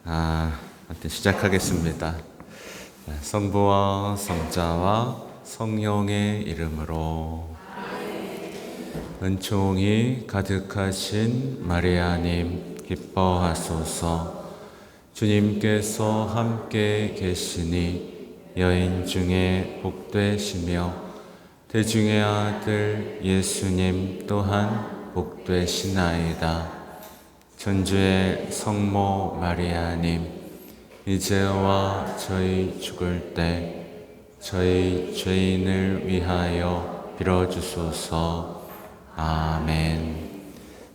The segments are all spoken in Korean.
하여튼 시작하겠습니다. 성부와 성자와 성령의 이름으로. 은총이 가득하신 마리아님 기뻐하소서. 주님께서 함께 계시니 여인 중에 복되시며 대중의 아들 예수님 또한 복되시나이다. 천주의 성모 마리아님, 이제와 저희 죽을 때 저희 죄인을 위하여 빌어주소서. 아멘.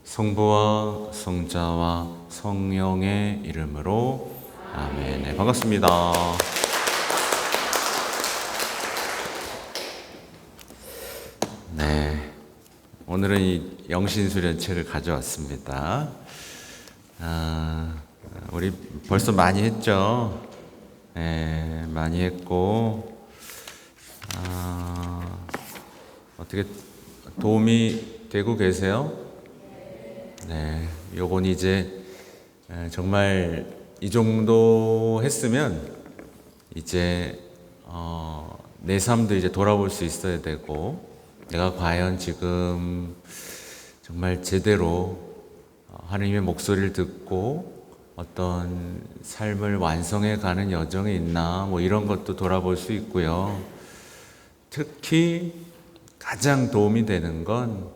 성부와 성자와 성령의 이름으로. 아멘. 네, 반갑습니다. 네, 오늘은 이 영신수련책을 가져왔습니다. 우리 벌써 많이 했죠. 네, 많이 했고, 어떻게 도움이 되고 계세요? 네, 요건 이제 정말 이 정도 했으면 이제 내 삶도 이제 돌아볼 수 있어야 되고, 내가 과연 지금 정말 제대로 하나님의 목소리를 듣고 어떤 삶을 완성해 가는 여정에 있나, 뭐 이런 것도 돌아볼 수 있고요. 특히 가장 도움이 되는 건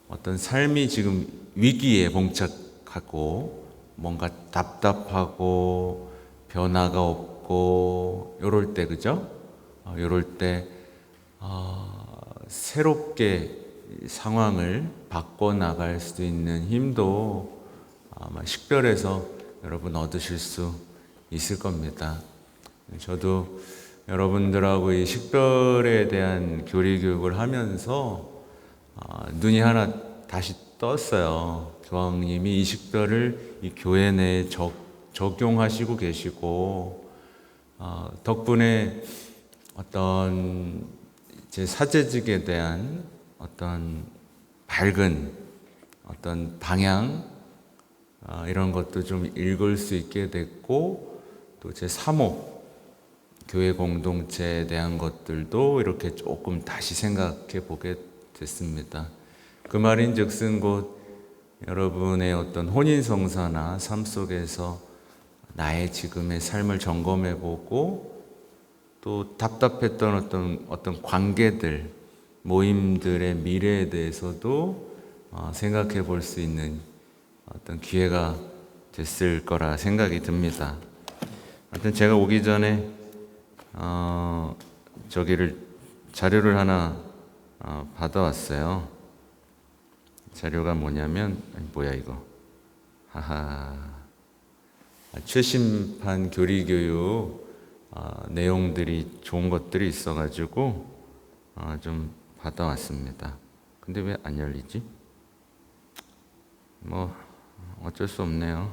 어떤 삶이 지금 위기에 봉착하고 뭔가 답답하고 변화가 없고 요럴 때, 그죠? 요럴 때 새롭게 상황을 바꿔나갈 수 있는 힘도 아마 식별해서 여러분 얻으실 수 있을 겁니다. 저도 여러분들하고 이 식별에 대한 교리 교육을 하면서 눈이 하나 다시 떴어요. 교황님이 이 식별을 이 교회 내에 적용하시고 계시고, 덕분에 어떤 제 사제직에 대한 어떤 밝은 어떤 방향, 이런 것도 좀 읽을 수 있게 됐고, 또 제 사목, 교회 공동체에 대한 것들도 이렇게 조금 다시 생각해 보게 됐습니다. 그 말인 즉슨 곧 여러분의 어떤 혼인성사나 삶 속에서 나의 지금의 삶을 점검해 보고, 또 답답했던 어떤 관계들, 모임들의 미래에 대해서도 생각해 볼 수 있는 어떤 기회가 됐을 거라 생각이 듭니다. 하여튼 제가 오기 전에 자료를 하나 받아왔어요. 자료가 뭐냐면, 뭐야 이거? 최신판 교리교육 내용들이 좋은 것들이 있어가지고 좀 받아왔습니다. 근데 왜 안 열리지? 뭐 어쩔 수 없네요.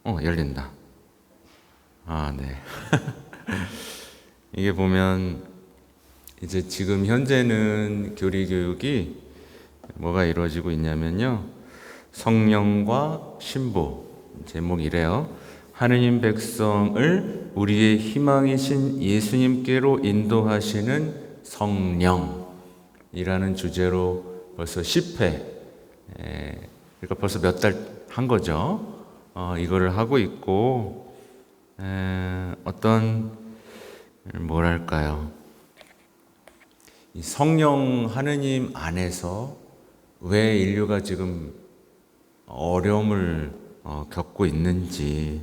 열린다. 네. 이게 보면 이제 지금 현재는 교리 교육이 뭐가 이루어지고 있냐면요, 성령과 신부, 제목이 이래요. 하느님 백성을 우리의 희망이신 예수님께로 인도하시는 성령이라는 주제로 벌써 10회, 그러니까 벌써 몇 달 한 거죠. 이거를 하고 있고, 어떤 뭐랄까요, 이 성령 하느님 안에서 왜 인류가 지금 어려움을 겪고 있는지,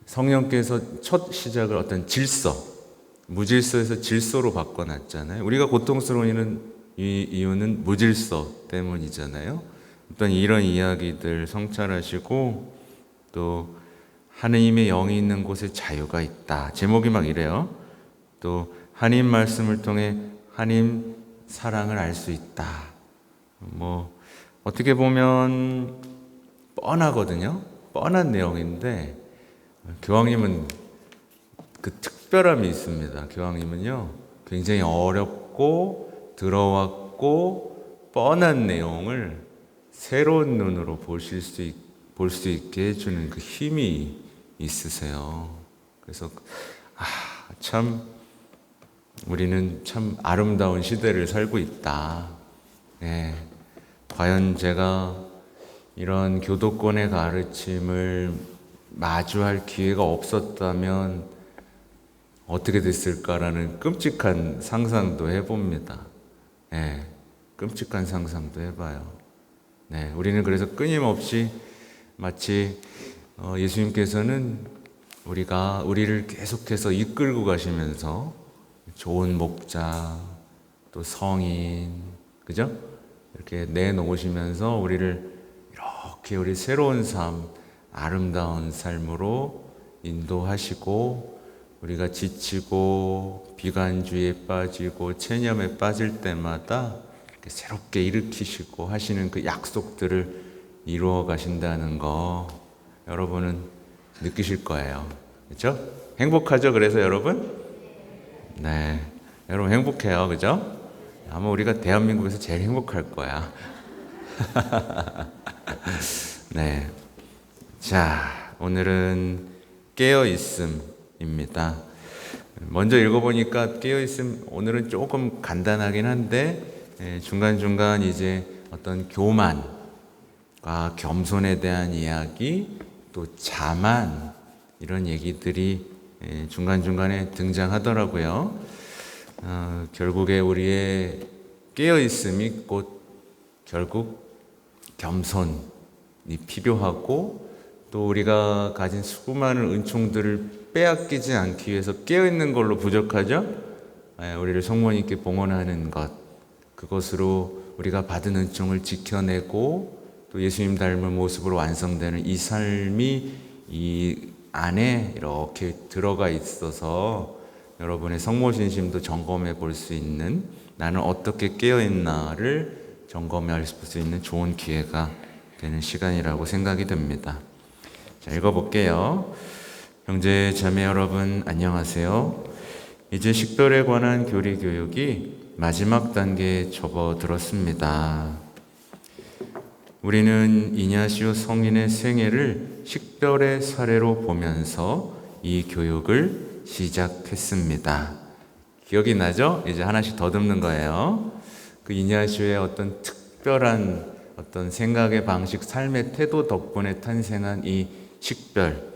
성령께서 첫 시작을 어떤 질서, 무질서에서 질서로 바꿔놨잖아요. 우리가 고통스러운 이유는 무질서 때문이잖아요. 어떤 이런 이야기들 성찰하시고, 또 하느님의 영이 있는 곳에 자유가 있다. 제목이 막 이래요. 또 하나님 말씀을 통해 하나님 사랑을 알 수 있다. 뭐 어떻게 보면 뻔하거든요. 뻔한 내용인데 교황님은 그 특별함이 있습니다. 교황님은요, 굉장히 어렵고 들어왔고 뻔한 내용을 새로운 눈으로 보실 수 볼 수 있게 해주는 그 힘이 있으세요. 그래서 참 우리는 참 아름다운 시대를 살고 있다. 네. 과연 제가 이런 교도권의 가르침을 마주할 기회가 없었다면 어떻게 됐을까라는 끔찍한 상상도 해봅니다. 네, 끔찍한 상상도 해봐요. 네, 우리는 그래서 끊임없이 마치 예수님께서는 우리를 계속해서 이끌고 가시면서 좋은 목자, 또 성인, 그죠? 이렇게 내놓으시면서 우리를 이렇게 우리 새로운 삶, 아름다운 삶으로 인도하시고, 우리가 지치고 비관주의에 빠지고 체념에 빠질 때마다 새롭게 일으키시고 하시는 그 약속들을 이루어 가신다는 거 여러분은 느끼실 거예요. 그렇죠? 행복하죠? 그래서 여러분? 네, 여러분 행복해요. 그죠? 아마 우리가 대한민국에서 제일 행복할 거야. 네. 자, 오늘은 깨어있음입니다. 먼저 읽어보니까 깨어있음, 오늘은 조금 간단하긴 한데, 중간중간 이제 어떤 교만과 겸손에 대한 이야기, 또 자만, 이런 얘기들이 중간중간에 등장하더라고요. 결국에 우리의 깨어있음이 곧 결국 겸손이 필요하고, 또 우리가 가진 수많은 은총들을 빼앗기지 않기 위해서 깨어있는 걸로 부족하죠? 우리를 성모님께 봉헌하는 것, 그것으로 우리가 받은 은총을 지켜내고 또 예수님 닮은 모습으로 완성되는 이 삶이 이 안에 이렇게 들어가 있어서 여러분의 성모신심도 점검해 볼 수 있는, 나는 어떻게 깨어있나를 점검할 수 있는 좋은 기회가 되는 시간이라고 생각이 듭니다. 자, 읽어볼게요. 형제 자매 여러분 안녕하세요. 이제 식별에 관한 교리 교육이 마지막 단계에 접어들었습니다. 우리는 이냐시오 성인의 생애를 식별의 사례로 보면서 이 교육을 시작했습니다. 기억이 나죠? 이제 하나씩 더듬는 거예요. 그 이냐시오의 어떤 특별한 어떤 생각의 방식, 삶의 태도 덕분에 탄생한 이 식별.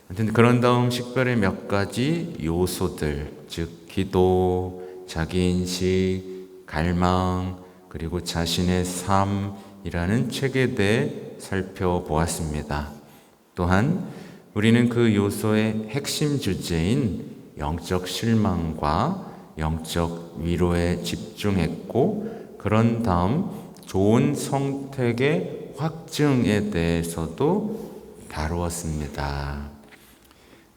아무튼 그런 다음 식별의 몇 가지 요소들, 즉 기도, 자기인식, 갈망, 그리고 자신의 삶이라는 책에 대해 살펴보았습니다. 또한 우리는 그 요소의 핵심 주제인 영적 실망과 영적 위로에 집중했고, 그런 다음 좋은 선택의 확증에 대해서도 다루었습니다.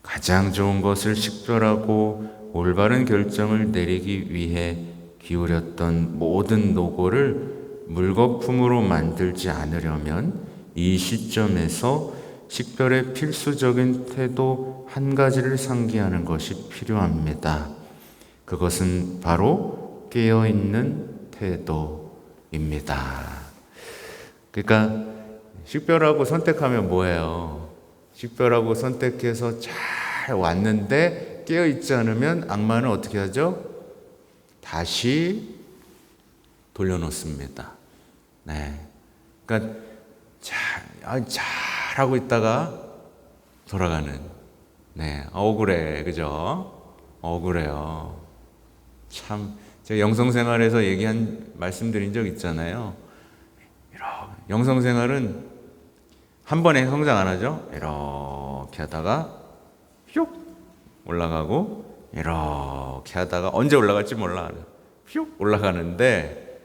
가장 좋은 것을 식별하고 올바른 결정을 내리기 위해 기울였던 모든 노고를 물거품으로 만들지 않으려면 이 시점에서 식별의 필수적인 태도 한 가지를 상기하는 것이 필요합니다. 그것은 바로 깨어있는 태도입니다. 그러니까 식별하고 선택하면 뭐예요? 식별하고 선택해서 잘 왔는데 깨어있지 않으면 악마는 어떻게 하죠? 다시 돌려놓습니다. 네. 그러니까 잘하고 있다가 돌아가는. 네. 억울해. 그죠? 억울해요. 참, 제가 영성생활에서 말씀드린 적 있잖아요. 영성생활은 한 번에 성장 안 하죠? 이렇게 하다가 휙 올라가고, 이렇게 하다가 언제 올라갈지 몰라. 휙 올라가는데,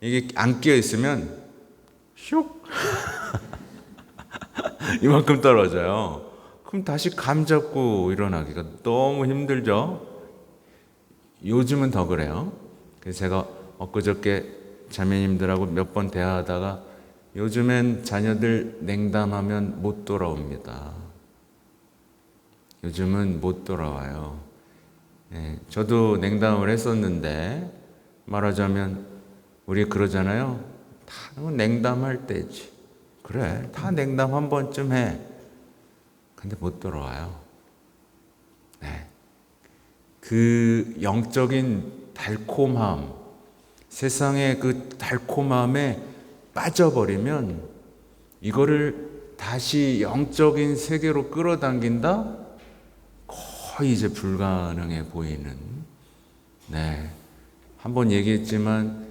이게 안 끼어 있으면 슉 이만큼 떨어져요. 그럼 다시 감 잡고 일어나기가 너무 힘들죠? 요즘은 더 그래요. 그래서 제가 엊그저께 자매님들하고 몇 번 대화하다가 요즘엔 자녀들 냉담하면 못 돌아옵니다. 요즘은 못 돌아와요. 네, 저도 냉담을 했었는데, 말하자면 우리 그러잖아요. 다 냉담할 때지. 그래, 다 냉담 한 번쯤 해. 근데 못 돌아와요. 네. 그 영적인 달콤함, 세상의 그 달콤함에 빠져버리면 이거를 다시 영적인 세계로 끌어당긴다? 거의 이제 불가능해 보이는. 네. 한번 얘기했지만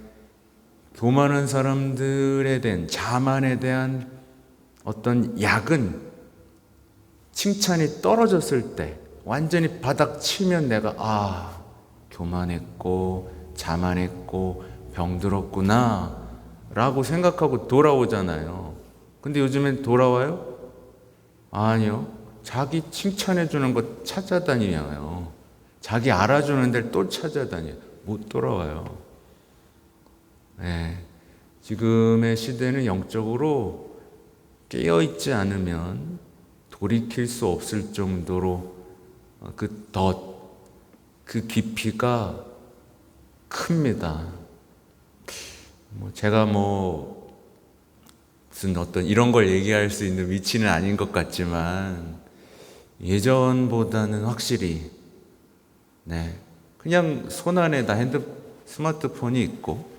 교만한 사람들에 대한 자만에 대한 어떤 약은 칭찬이 떨어졌을 때 완전히 바닥 치면 내가 교만했고 자만했고 병들었구나 라고 생각하고 돌아오잖아요. 근데 요즘엔 돌아와요? 아니요. 자기 칭찬해 주는 거 찾아다녀요. 자기 알아주는 데를 또 찾아다녀요. 못 돌아와요. 네. 지금의 시대는 영적으로 깨어있지 않으면 돌이킬 수 없을 정도로 그 깊이가 큽니다. 제가 무슨 어떤 이런 걸 얘기할 수 있는 위치는 아닌 것 같지만 예전보다는 확실히 그냥 손안에다 스마트폰이 있고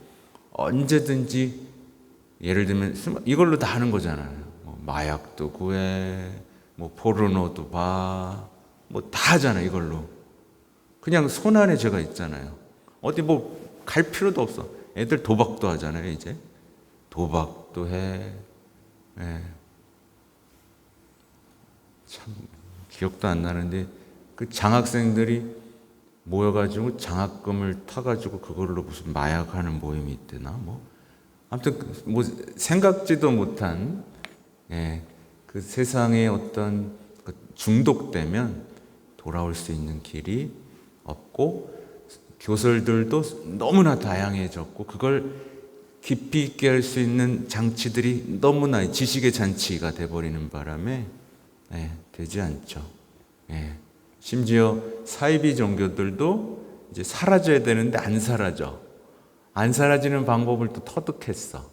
언제든지 예를 들면 이걸로 다 하는 거잖아요. 마약도 구해, 포르노도 봐, 다 하잖아요. 이걸로 그냥 손안에 제가 있잖아요. 어디 갈 필요도 없어. 애들 도박도 하잖아요. 이제 도박도 해. 참 기억도 안 나는데 그 장학생들이 모여가지고 장학금을 타가지고 그걸로 무슨 마약하는 모임이 있대나 아무튼 생각지도 못한 그 세상에 어떤 중독되면 돌아올 수 있는 길이 없고 교설들도 너무나 다양해졌고 그걸 깊이 있게 할 수 있는 장치들이 너무나 지식의 잔치가 돼버리는 바람에 되지 않죠. 심지어 사이비 종교들도 이제 사라져야 되는데 안 사라져. 안 사라지는 방법을 또 터득했어.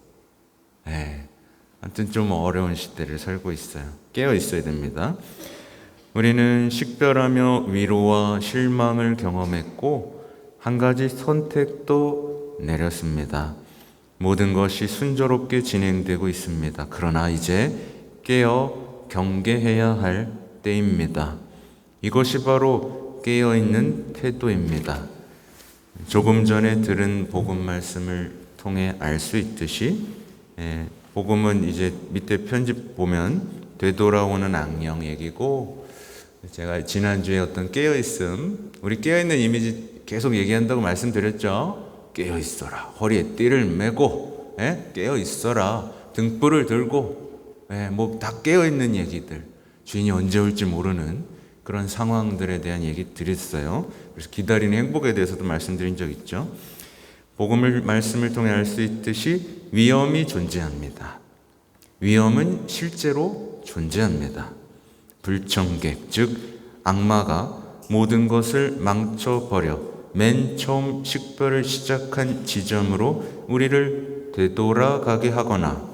아무튼 좀 어려운 시대를 살고 있어요. 깨어 있어야 됩니다. 우리는 식별하며 위로와 실망을 경험했고 한 가지 선택도 내렸습니다. 모든 것이 순조롭게 진행되고 있습니다. 그러나 이제 깨어 경계해야 할 때입니다. 이것이 바로 깨어있는 태도입니다. 조금 전에 들은 복음 말씀을 통해 알 수 있듯이 복음은 이제 밑에 편집 보면 되돌아오는 악령 얘기고 제가 지난주에 어떤 깨어있음 우리 깨어있는 이미지 계속 얘기한다고 말씀드렸죠. 깨어있어라. 허리에 띠를 메고 깨어있어라. 등불을 들고 다 깨어있는 얘기들 주인이 언제 올지 모르는 그런 상황들에 대한 얘기 드렸어요. 그래서 기다리는 행복에 대해서도 말씀드린 적 있죠. 복음을 말씀을 통해 알 수 있듯이 위험이 존재합니다. 위험은 실제로 존재합니다. 불청객, 즉 악마가 모든 것을 망쳐버려 맨 처음 식별을 시작한 지점으로 우리를 되돌아가게 하거나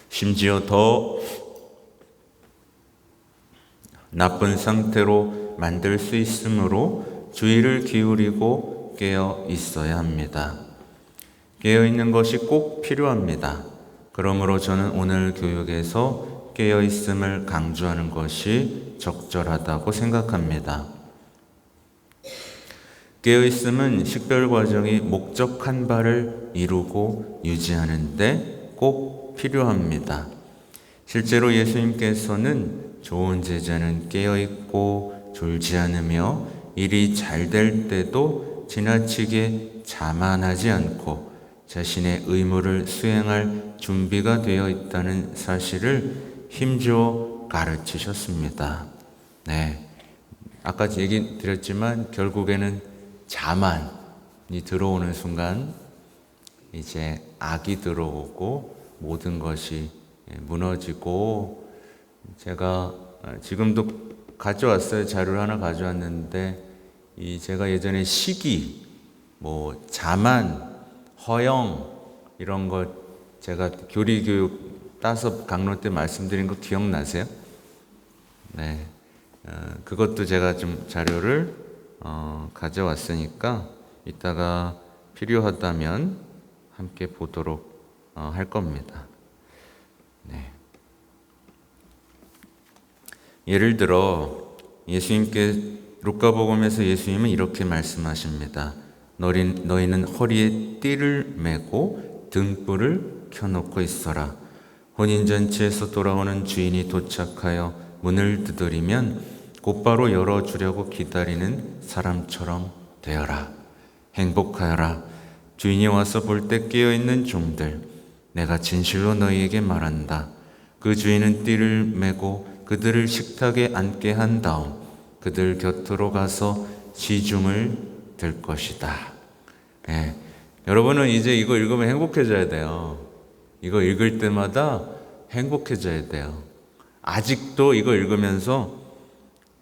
심지어 더 나쁜 상태로 만들 수 있으므로 주의를 기울이고 깨어 있어야 합니다. 깨어 있는 것이 꼭 필요합니다. 그러므로 저는 오늘 교육에서 깨어 있음을 강조하는 것이 적절하다고 생각합니다. 깨어 있음은 식별 과정이 목적한 바를 이루고 유지하는 데 꼭 필요합니다. 실제로 예수님께서는 좋은 제자는 깨어있고 졸지 않으며 일이 잘 될 때도 지나치게 자만하지 않고 자신의 의무를 수행할 준비가 되어 있다는 사실을 힘주어 가르치셨습니다. 아까 얘기 드렸지만 결국에는 자만이 들어오는 순간 이제 악이 들어오고 모든 것이 무너지고 제가 지금도 가져왔어요. 자료를 하나 가져왔는데 제가 예전에 시기, 자만, 허영 이런 것 제가 교리교육 따서 강론 때 말씀드린 거 기억나세요? 네, 그것도 제가 좀 자료를 가져왔으니까 이따가 필요하다면 함께 보도록 할 겁니다. 네. 예를 들어 예수님께 루카복음에서 예수님은 이렇게 말씀하십니다. 너희는 허리에 띠를 메고 등불을 켜놓고 있어라. 혼인잔치에서 돌아오는 주인이 도착하여 문을 두드리면 곧바로 열어주려고 기다리는 사람처럼 되어라. 행복하여라. 주인이 와서 볼 때 깨어있는 종들. 내가 진실로 너희에게 말한다. 그 주인은 띠를 메고 그들을 식탁에 앉게 한 다음 그들 곁으로 가서 시중을 들 것이다. 네. 여러분은 이제 이거 읽으면 행복해져야 돼요. 이거 읽을 때마다 행복해져야 돼요. 아직도 이거 읽으면서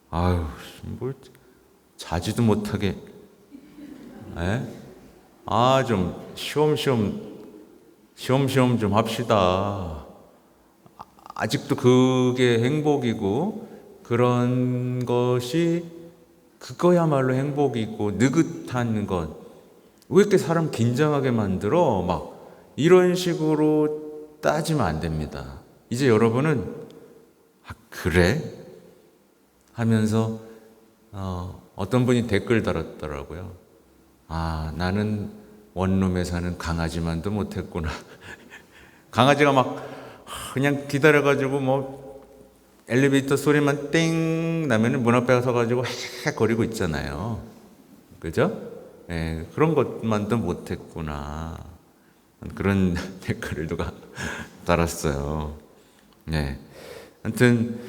아유, 뭘 자지도 못하게 좀 시험시험 좀 합시다. 아직도 그게 행복이고 그런 것이 그거야말로 행복이고 느긋한 것. 왜 이렇게 사람 긴장하게 만들어? 막 이런 식으로 따지면 안 됩니다. 이제 여러분은 그래? 하면서 어떤 분이 댓글 달았더라고요. 나는 원룸에 사는 강아지만도 못했구나. 강아지가 막 그냥 기다려가지고 뭐 엘리베이터 소리만 땡 나면은 문 앞에 서가지고 헥 거리고 있잖아요. 그죠? 그런 것만도 못했구나. 그런 댓글을 누가 달았어요. 네. 아무튼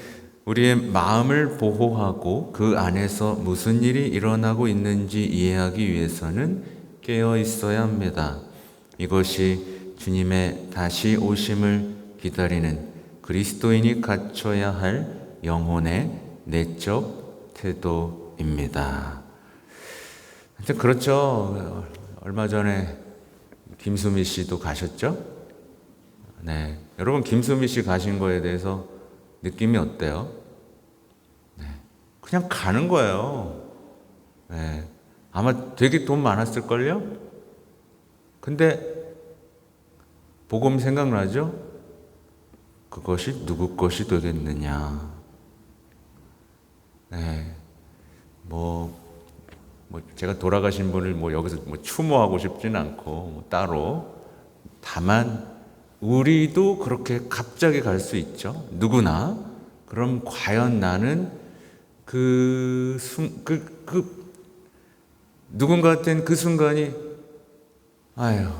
우리의 마음을 보호하고 그 안에서 무슨 일이 일어나고 있는지 이해하기 위해서는 깨어 있어야 합니다. 이것이 주님의 다시 오심을 기다리는 그리스도인이 갖춰야 할 영혼의 내적 태도입니다. 하여튼 그렇죠. 얼마 전에 김수미 씨도 가셨죠? 네. 여러분 김수미 씨 가신 거에 대해서 느낌이 어때요? 네. 그냥 가는 거예요. 네. 아마 되게 돈 많았을걸요? 근데 복음 생각나죠? 그것이 누구 것이 되겠느냐. 네. 제가 돌아가신 분을 여기서 추모하고 싶지는 않고 따로. 다만 우리도 그렇게 갑자기 갈 수 있죠. 누구나. 그럼 과연 나는 누군가한테는 그 순간이 아이고,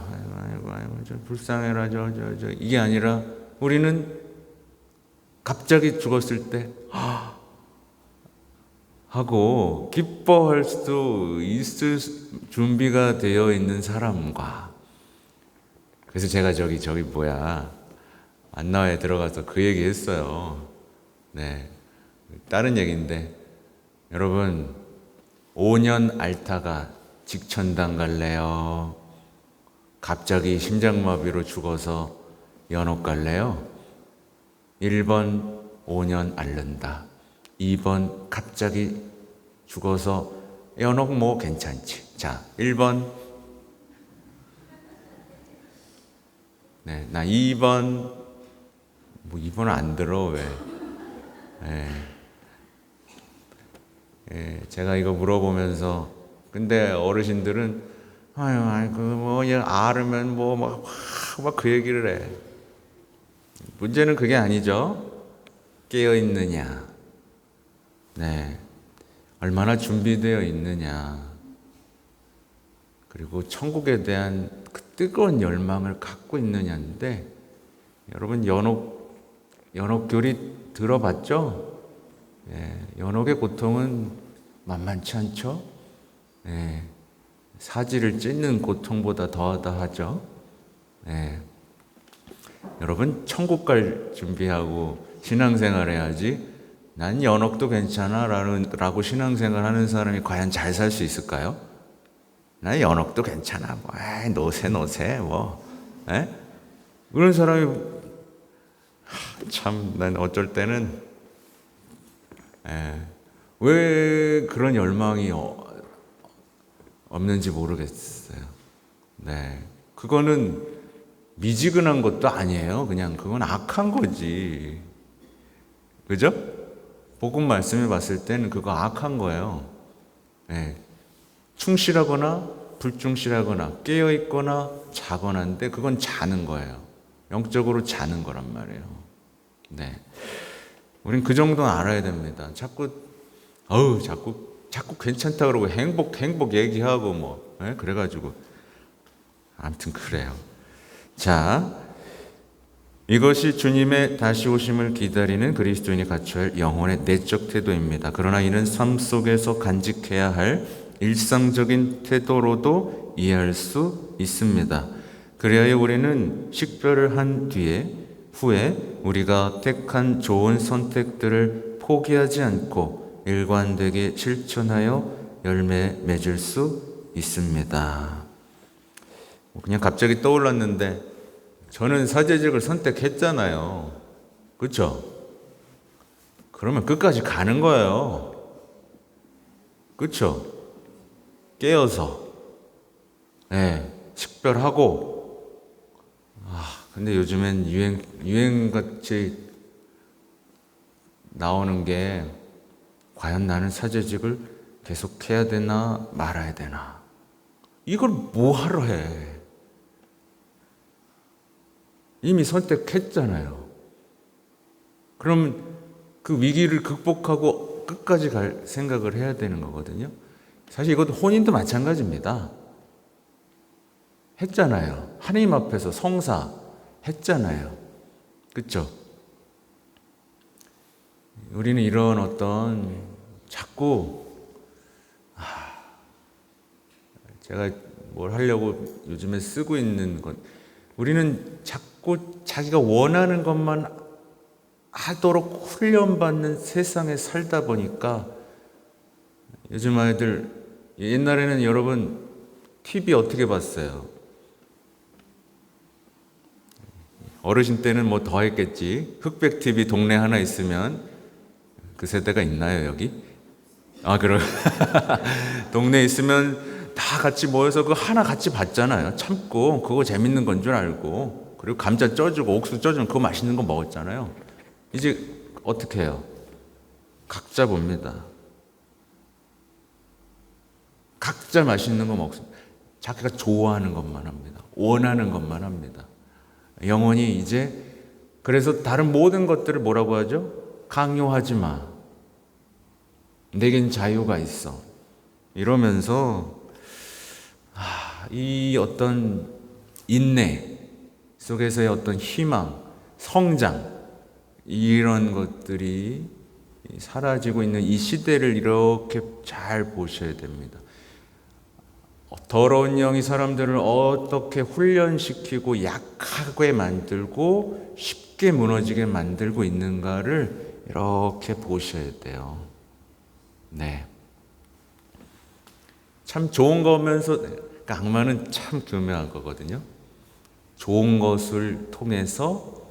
저 불쌍해라, 이게 아니라 우리는 갑자기 죽었을 때 하고 기뻐할 수도 있을 준비가 되어 있는 사람과. 그래서 제가 안나와에 들어가서 그 얘기 했어요. 네. 다른 얘기인데 여러분 5년 앓다가 직천당 갈래요? 갑자기 심장마비로 죽어서 연옥 갈래요? 1번 5년 앓는다. 2번 갑자기 죽어서 연옥 괜찮지. 자, 1번. 네, 나 2번. 2번은 안 들어 왜? 제가 이거 물어보면서 근데 어르신들은 앓으면 막 그 얘기를 해. 문제는 그게 아니죠. 깨어 있느냐. 네. 얼마나 준비되어 있느냐. 그리고 천국에 대한 그 뜨거운 열망을 갖고 있느냐인데, 여러분 연옥교리 들어봤죠? 연옥의 고통은 만만치 않죠? 사지를 찢는 고통보다 더하다 하죠. 여러분 천국 갈 준비하고 신앙생활 해야지 난 연옥도 괜찮아 라고 신앙생활 하는 사람이 과연 잘 살 수 있을까요? 난 연옥도 괜찮아 노세 그런 사람이 참, 난 어쩔 때는 왜 그런 열망이 없는지 모르겠어요. 네, 그거는 미지근한 것도 아니에요. 그냥 그건 악한 거지. 그죠? 복음 말씀을 봤을 때는 그거 악한 거예요. 네. 충실하거나 불충실하거나 깨어있거나 자거나인데 그건 자는 거예요. 영적으로 자는 거란 말이에요. 네. 우린 그 정도는 알아야 됩니다. 자꾸 괜찮다 그러고 행복 얘기하고 뭐, 네? 그래가지고 아무튼 그래요. 자, 이것이 주님의 다시 오심을 기다리는 그리스도인이 갖춰야 할 영혼의 내적 태도입니다. 그러나 이는 삶 속에서 간직해야 할 일상적인 태도로도 이해할 수 있습니다. 그래야 우리는 식별을 한 후에 우리가 택한 좋은 선택들을 포기하지 않고 일관되게 실천하여 열매 맺을 수 있습니다. 그냥 갑자기 떠올랐는데 저는 사제직을 선택했잖아요. 그렇죠? 그러면 끝까지 가는 거예요. 그렇죠? 깨어서 식별하고. 근데 요즘엔 유행같이 나오는 게 과연 나는 사제직을 계속 해야 되나 말아야 되나, 이걸 뭐하러 해. 이미 선택했잖아요. 그럼 그 위기를 극복하고 끝까지 갈 생각을 해야 되는 거거든요. 사실 이것도 혼인도 마찬가지입니다. 했잖아요. 하나님 앞에서 성사 했잖아요. 그렇죠? 우리는 이런 어떤 자꾸 제가 뭘 하려고 요즘에 쓰고 있는 것, 우리는 자꾸 자기가 원하는 것만 하도록 훈련받는 세상에 살다 보니까 요즘 아이들, 옛날에는 여러분 TV 어떻게 봤어요? 어르신 때는 뭐 더 했겠지. 흑백 TV 동네 하나 있으면, 그 세대가 있나요 여기? 그럼 동네에 있으면 다 같이 모여서 그 하나 같이 봤잖아요. 참고 그거 재밌는 건 줄 알고. 그리고 감자 쪄주고 옥수수 쪄주면 그거 맛있는 거 먹었잖아요. 이제 어떻게 해요? 각자 봅니다. 각자 맛있는 거 먹습니다. 자기가 좋아하는 것만 합니다. 원하는 것만 합니다. 영혼이 이제, 그래서 다른 모든 것들을 뭐라고 하죠? 강요하지 마. 내겐 자유가 있어. 이러면서 이 어떤 인내 속에서의 어떤 희망, 성장, 이런 것들이 사라지고 있는 이 시대를 이렇게 잘 보셔야 됩니다. 더러운 영이 사람들을 어떻게 훈련시키고 약하게 만들고 쉽게 무너지게 만들고 있는가를 이렇게 보셔야 돼요. 네. 참 좋은 거면서, 악마는 참 교묘한 거거든요. 좋은 것을 통해서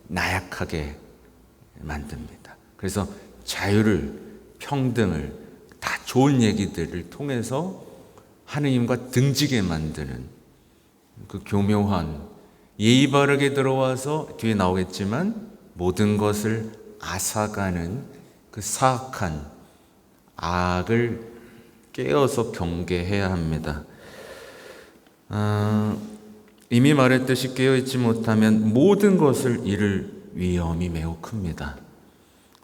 나약하게 만듭니다. 그래서 자유를, 평등을, 다 좋은 얘기들을 통해서 하느님과 등지게 만드는 그 교묘한, 예의 바르게 들어와서 뒤에 나오겠지만 모든 것을 앗아가는 그 사악한 악을 깨어서 경계해야 합니다. 이미 말했듯이 깨어있지 못하면 모든 것을 잃을 위험이 매우 큽니다.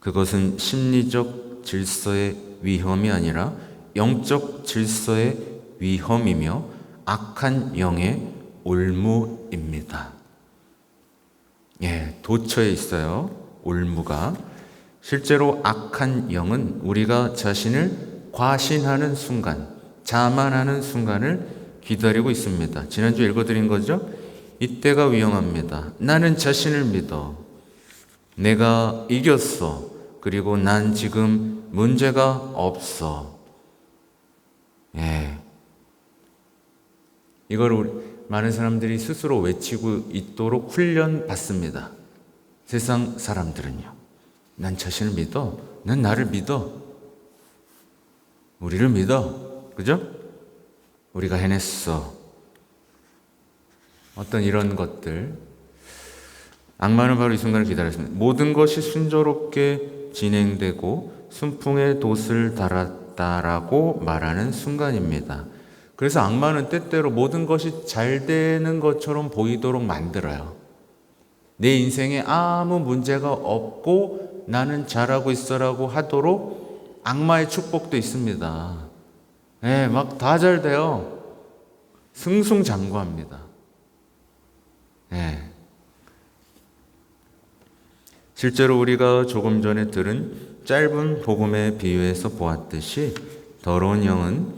그것은 심리적 질서의 위험이 아니라 영적 질서의 위험이며 악한 영의 올무입니다. 도처에 있어요. 올무가. 실제로 악한 영은 우리가 자신을 과신하는 순간, 자만하는 순간을 기다리고 있습니다. 지난주 읽어드린 거죠? 이때가 위험합니다. 나는 자신을 믿어. 내가 이겼어. 그리고 난 지금 문제가 없어. 이걸 많은 사람들이 스스로 외치고 있도록 훈련받습니다. 세상 사람들은요, 난 자신을 믿어, 난 나를 믿어, 우리를 믿어, 그죠? 우리가 해냈어. 어떤 이런 것들. 악마는 바로 이 순간을 기다렸습니다. 모든 것이 순조롭게 진행되고 순풍의 돛을 달았다라고 말하는 순간입니다. 그래서 악마는 때때로 모든 것이 잘 되는 것처럼 보이도록 만들어요. 내 인생에 아무 문제가 없고 나는 잘하고 있어라고 하도록 악마의 축복도 있습니다. 네, 막 다 잘 돼요. 승승장구합니다. 네. 실제로 우리가 조금 전에 들은 짧은 복음의 비유에서 보았듯이 더러운 영은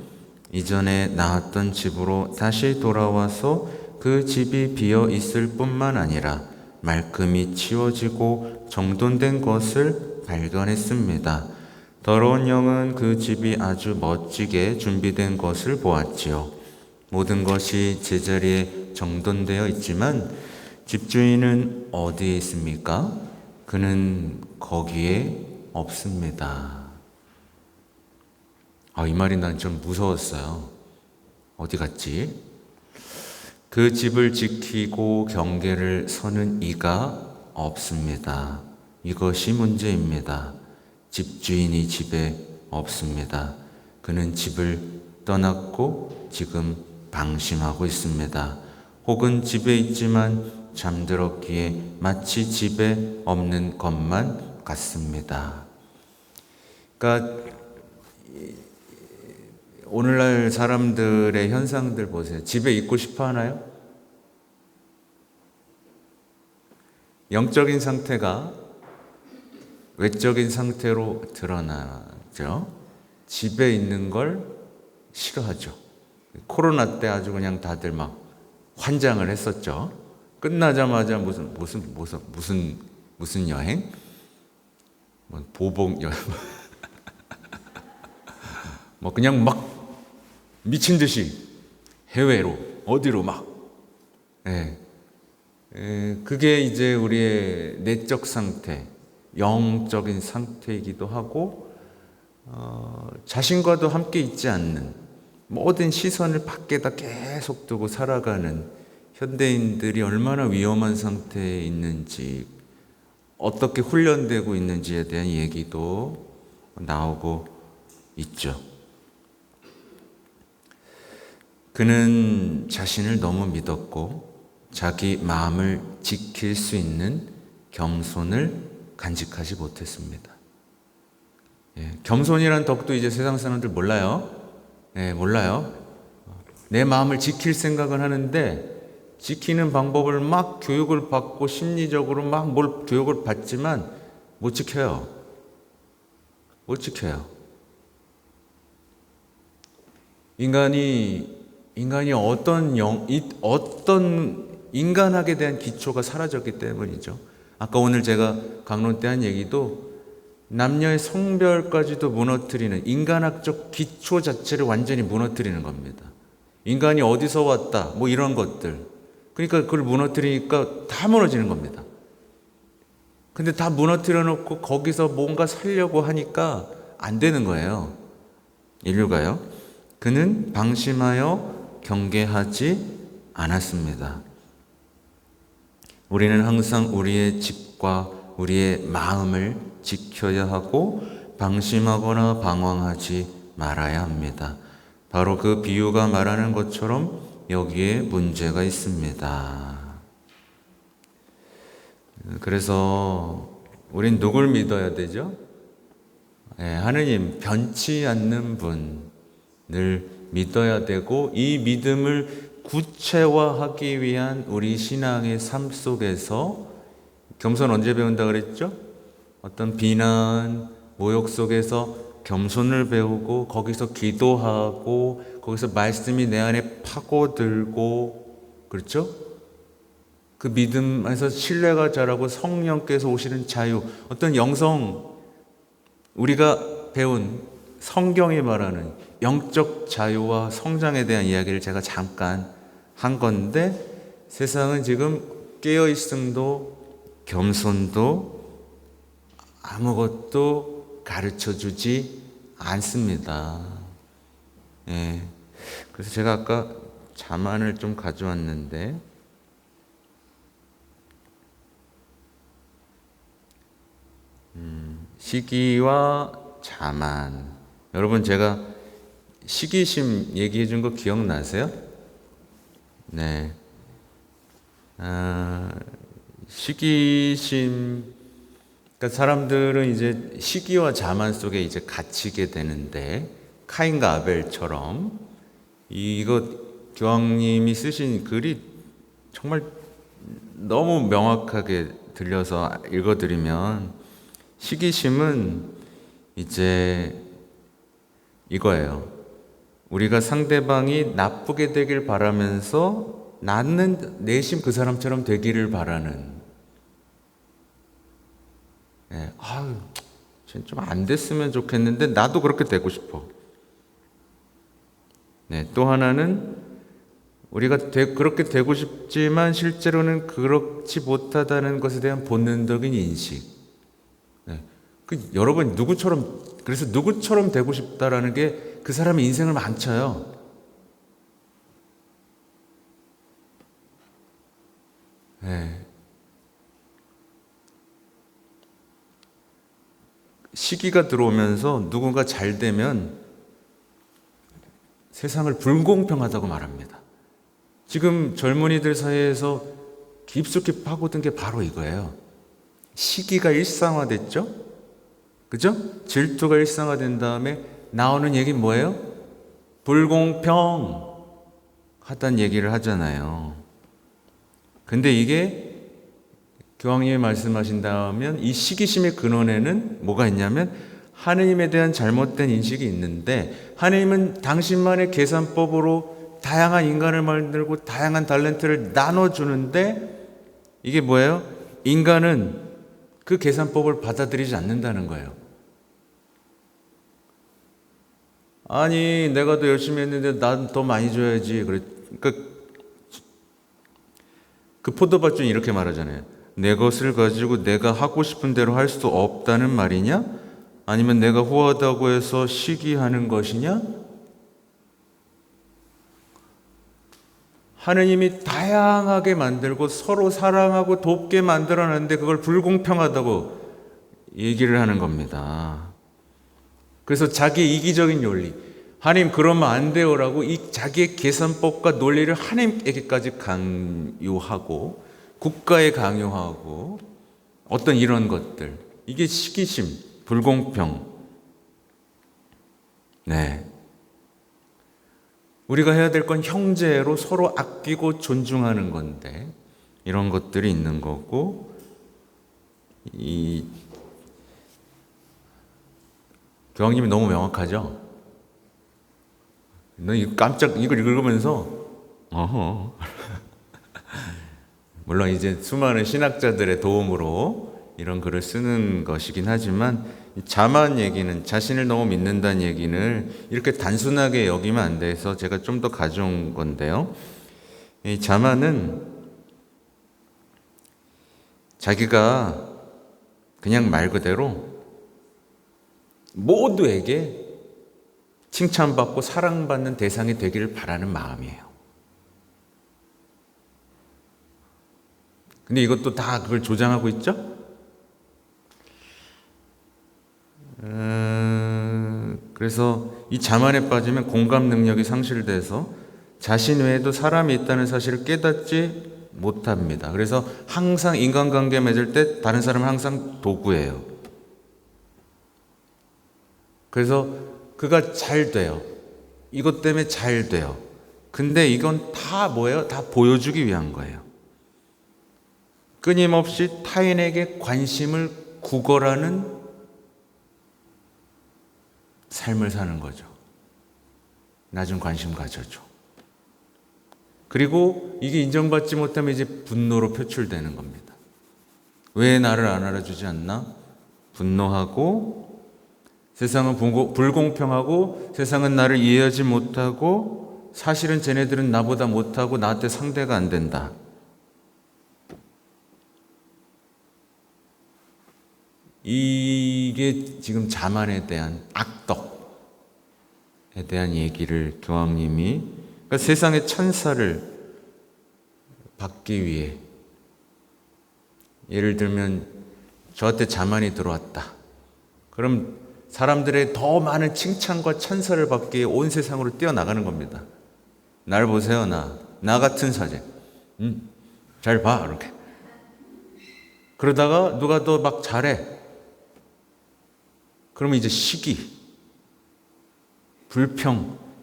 이전에 나왔던 집으로 다시 돌아와서 그 집이 비어 있을 뿐만 아니라 말끔히 치워지고 정돈된 것을 발견했습니다. 더러운 영은 그 집이 아주 멋지게 준비된 것을 보았지요. 모든 것이 제자리에 정돈되어 있지만 집주인은 어디에 있습니까? 그는 거기에 없습니다. 이 말이 난 좀 무서웠어요. 어디 갔지? 그 집을 지키고 경계를 서는 이가 없습니다. 이것이 문제입니다. 집주인이 집에 없습니다. 그는 집을 떠났고 지금 방심하고 있습니다. 혹은 집에 있지만 잠들었기에 마치 집에 없는 것만 같습니다. 그러니까 오늘날 사람들의 현상들 보세요. 집에 있고 싶어 하나요? 영적인 상태가 외적인 상태로 드러나죠. 집에 있는 걸 싫어하죠. 코로나 때 아주 그냥 다들 막 환장을 했었죠. 끝나자마자 무슨 여행? 보복 여행. 그냥 막 미친 듯이 해외로 어디로 막. 그게 이제 우리의 내적 상태, 영적인 상태이기도 하고 자신과도 함께 있지 않는 모든 시선을 밖에다 계속 두고 살아가는 현대인들이 얼마나 위험한 상태에 있는지, 어떻게 훈련되고 있는지에 대한 얘기도 나오고 있죠. 그는 자신을 너무 믿었고 자기 마음을 지킬 수 있는 겸손을 간직하지 못했습니다. 겸손이란 덕도 이제 세상 사람들 몰라요. 몰라요. 내 마음을 지킬 생각은 하는데 지키는 방법을 막 교육을 받고 심리적으로 막 교육을 받지만 못 지켜요. 못 지켜요. 인간이 어떤 인간학에 대한 기초가 사라졌기 때문이죠. 아까 오늘 제가 강론 때 한 얘기도 남녀의 성별까지도 무너뜨리는 인간학적 기초 자체를 완전히 무너뜨리는 겁니다. 인간이 어디서 왔다, 이런 것들. 그러니까 그걸 무너뜨리니까 다 무너지는 겁니다. 근데 다 무너뜨려 놓고 거기서 뭔가 살려고 하니까 안 되는 거예요. 인류가요. 그는 방심하여 경계하지 않았습니다. 우리는 항상 우리의 집과 우리의 마음을 지켜야 하고 방심하거나 방황하지 말아야 합니다. 바로 그 비유가 말하는 것처럼 여기에 문제가 있습니다. 그래서 우린 누굴 믿어야 되죠? 하느님, 변치 않는 분을 믿어야 되고 이 믿음을 구체화하기 위한 우리 신앙의 삶 속에서 겸손 언제 배운다 그랬죠? 어떤 비난, 모욕 속에서 겸손을 배우고 거기서 기도하고 거기서 말씀이 내 안에 파고들고 그렇죠? 그 믿음에서 신뢰가 자라고 성령께서 오시는 자유, 어떤 영성, 우리가 배운 성경이 말하는 영적 자유와 성장에 대한 이야기를 제가 잠깐 한 건데 세상은 지금 깨어있음도 겸손도 아무것도 가르쳐 주지 않습니다. 예. 그래서 제가 아까 자만을 좀 가져왔는데, 시기와 자만. 여러분, 제가 시기심 얘기해 준 거 기억나세요? 네. 시기심, 그러니까 사람들은 이제 시기와 자만 속에 이제 갇히게 되는데, 카인과 아벨처럼. 이거 교황님이 쓰신 글이 정말 너무 명확하게 들려서 읽어드리면, 시기심은 이제 이거예요. 우리가 상대방이 나쁘게 되길 바라면서 나는 내심 그 사람처럼 되기를 바라는. 네, 아유, 좀 안 됐으면 좋겠는데 나도 그렇게 되고 싶어. 네, 또 하나는 우리가 그렇게 되고 싶지만 실제로는 그렇지 못하다는 것에 대한 본능적인 인식. 네, 여러분 그래서 누구처럼 되고 싶다라는 게 그 사람의 인생을 망쳐요. 네. 시기가 들어오면서 누군가 잘 되면 세상을 불공평하다고 말합니다. 지금 젊은이들 사이에서 깊숙이 파고든 게 바로 이거예요. 시기가 일상화됐죠? 그죠? 질투가 일상화된 다음에 나오는 얘기는 뭐예요? 불공평하다는 얘기를 하잖아요. 근데 이게 교황님이 말씀하신다면 이 시기심의 근원에는 뭐가 있냐면 하느님에 대한 잘못된 인식이 있는데, 하느님은 당신만의 계산법으로 다양한 인간을 만들고 다양한 탤런트를 나눠주는데, 이게 뭐예요? 인간은 그 계산법을 받아들이지 않는다는 거예요. 아니, 내가 더 열심히 했는데 난 더 많이 줘야지. 그러니까 그 포도밭주는 이렇게 말하잖아요. 내 것을 가지고 내가 하고 싶은 대로 할 수 없다는 말이냐? 아니면 내가 후하다고 해서 시기하는 것이냐? 하느님이 다양하게 만들고 서로 사랑하고 돕게 만들어놨는데 그걸 불공평하다고 얘기를 하는 겁니다. 그래서 자기 이기적인 논리, 하나님 그러면 안 돼요라고 이 자기의 계산법과 논리를 하나님에게까지 강요하고 국가에 강요하고 어떤 이런 것들, 이게 시기심, 불공평. 네. 우리가 해야 될 건 형제로 서로 아끼고 존중하는 건데 이런 것들이 있는 거고, 이 교황님이 너무 명확하죠? 너 깜짝 이걸 읽으면서 어허. 물론 이제 수많은 신학자들의 도움으로 이런 글을 쓰는 것이긴 하지만, 자만 얘기는, 자신을 너무 믿는다는 얘기는 이렇게 단순하게 여기면 안 돼서 제가 좀 더 가져온 건데요. 이 자만은 자기가 그냥 말 그대로 모두에게 칭찬받고 사랑받는 대상이 되기를 바라는 마음이에요. 근데 이것도 다 그걸 조장하고 있죠? 그래서 이 자만에 빠지면 공감 능력이 상실돼서 자신 외에도 사람이 있다는 사실을 깨닫지 못합니다. 그래서 항상 인간관계 맺을 때 다른 사람은 항상 도구예요. 그래서 그가 잘 돼요. 이것 때문에 잘 돼요. 근데 이건 다 뭐예요? 다 보여주기 위한 거예요. 끊임없이 타인에게 관심을 구걸하는 삶을 사는 거죠. 나 좀 관심 가져줘. 그리고 이게 인정받지 못하면 이제 분노로 표출되는 겁니다. 왜 나를 안 알아주지 않나? 분노하고, 세상은 불공평하고 세상은 나를 이해하지 못하고 사실은 쟤네들은 나보다 못하고 나한테 상대가 안 된다. 이게 지금 자만에 대한 악덕에 대한 얘기를 교황님이, 그러니까 세상의 천사를 받기 위해, 예를 들면 저한테 자만이 들어왔다. 그럼 사람들의 더 많은 칭찬과 찬사를 받기 위해 온 세상으로 뛰어나가는 겁니다. 날 보세요, 나 같은 사제. 잘 봐, 이렇게. 그러다가 누가 더 막 잘해. 그러면 이제 시기,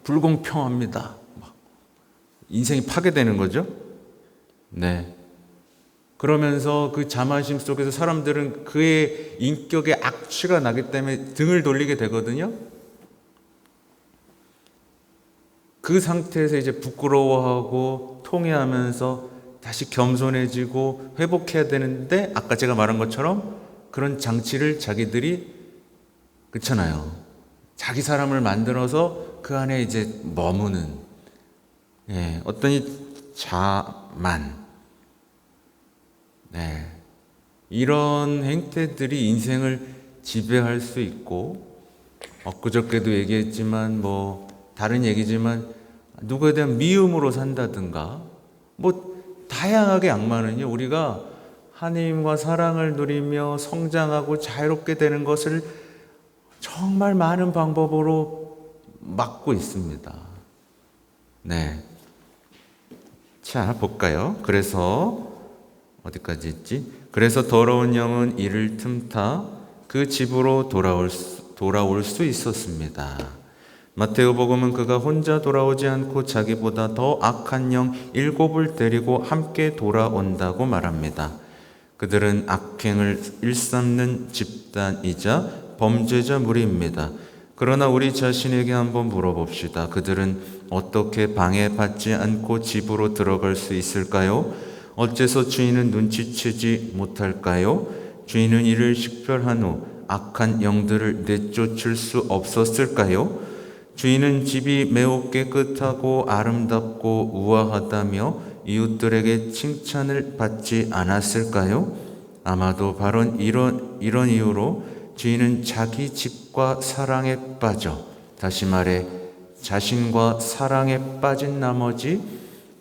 불공평합니다. 막 인생이 파괴되는 거죠. 네. 그러면서 그 자만심 속에서 사람들은 그의 인격에 악취가 나기 때문에 등을 돌리게 되거든요. 그 상태에서 이제 부끄러워하고 통회하면서 다시 겸손해지고 회복해야 되는데, 아까 제가 말한 것처럼 그런 장치를 자기들이, 그렇잖아요, 자기 사람을 만들어서 그 안에 이제 머무는, 어떤 이 자만, 이런 행태들이 인생을 지배할 수 있고, 엊그저께도 얘기했지만 다른 얘기지만 누구에 대한 미움으로 산다든가, 다양하게 악마는요, 우리가 하나님과 사랑을 누리며 성장하고 자유롭게 되는 것을 정말 많은 방법으로 막고 있습니다. 자, 볼까요? 그래서 어디까지 있지? 그래서 더러운 영은 이를 틈타 그 집으로 돌아올 수 있었습니다. 마테오복음은 그가 혼자 돌아오지 않고 자기보다 더 악한 영 7을 데리고 함께 돌아온다고 말합니다. 그들은 악행을 일삼는 집단이자 범죄자 무리입니다. 그러나 우리 자신에게 한번 물어봅시다. 그들은 어떻게 방해받지 않고 집으로 들어갈 수 있을까요? 어째서 주인은 눈치채지 못할까요? 주인은 이를 식별한 후 악한 영들을 내쫓을 수 없었을까요? 주인은 집이 매우 깨끗하고 아름답고 우아하다며 이웃들에게 칭찬을 받지 않았을까요? 아마도 바로 이런 이유로 주인은 자기 집과 사랑에 빠져, 다시 말해 자신과 사랑에 빠진 나머지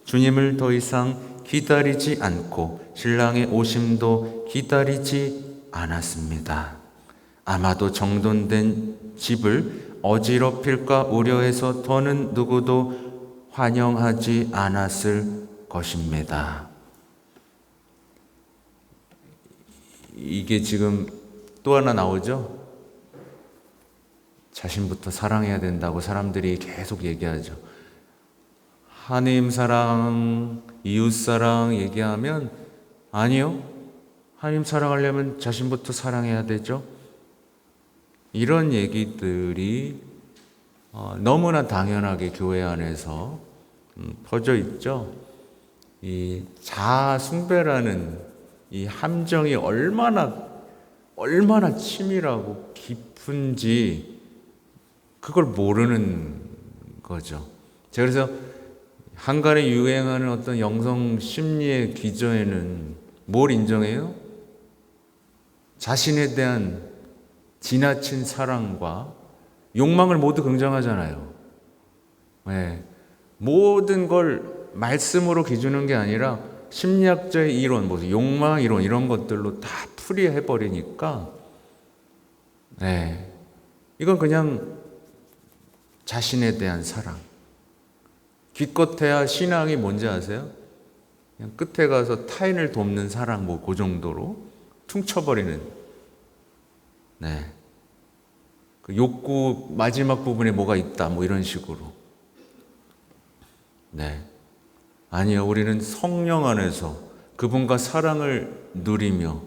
주님을 더 이상 기다리지 않고 신랑의 오심도 기다리지 않았습니다. 아마도 정돈된 집을 어지럽힐까 우려해서 더는 누구도 환영하지 않았을 것입니다. 이게 지금 또 하나 나오죠? 자신부터 사랑해야 된다고 사람들이 계속 얘기하죠. 하나님 사랑, 이웃 사랑 얘기하면, 아니요, 하나님 사랑하려면 자신부터 사랑해야 되죠. 이런 얘기들이 너무나 당연하게 교회 안에서 퍼져 있죠. 이 자아 숭배라는 이 함정이 얼마나 치밀하고 깊은지 그걸 모르는 거죠. 제가 그래서 한간에 유행하는 어떤 영성 심리의 기저에는 뭘 인정해요? 자신에 대한 지나친 사랑과 욕망을 모두 긍정하잖아요. 모든 걸 말씀으로 기주는 게 아니라 심리학자의 이론, 욕망 이론 이런 것들로 다 풀이해버리니까 이건 그냥 자신에 대한 사랑. 기껏해야 신앙이 뭔지 아세요? 그냥 끝에 가서 타인을 돕는 사랑, 그 정도로 퉁쳐버리는. 그 욕구 마지막 부분에 뭐가 있다, 이런 식으로. 아니요, 우리는 성령 안에서 그분과 사랑을 누리며,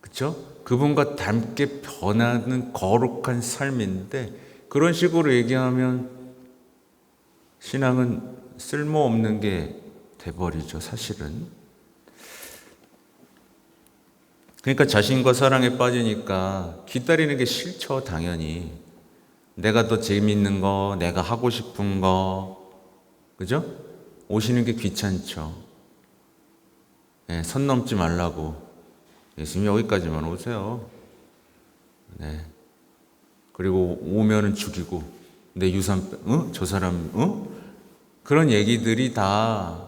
그렇죠? 그분과 닮게 변하는 거룩한 삶인데, 그런 식으로 얘기하면 신앙은 쓸모없는 게 돼버리죠, 사실은. 그러니까 자신과 사랑에 빠지니까 기다리는 게 싫죠, 당연히. 내가 더 재밌는 거, 내가 하고 싶은 거, 그죠? 오시는 게 귀찮죠. 선 넘지 말라고. 예수님 여기까지만 오세요. 네. 그리고 오면은 죽이고 내 유산 저 사람 그런 얘기들이 다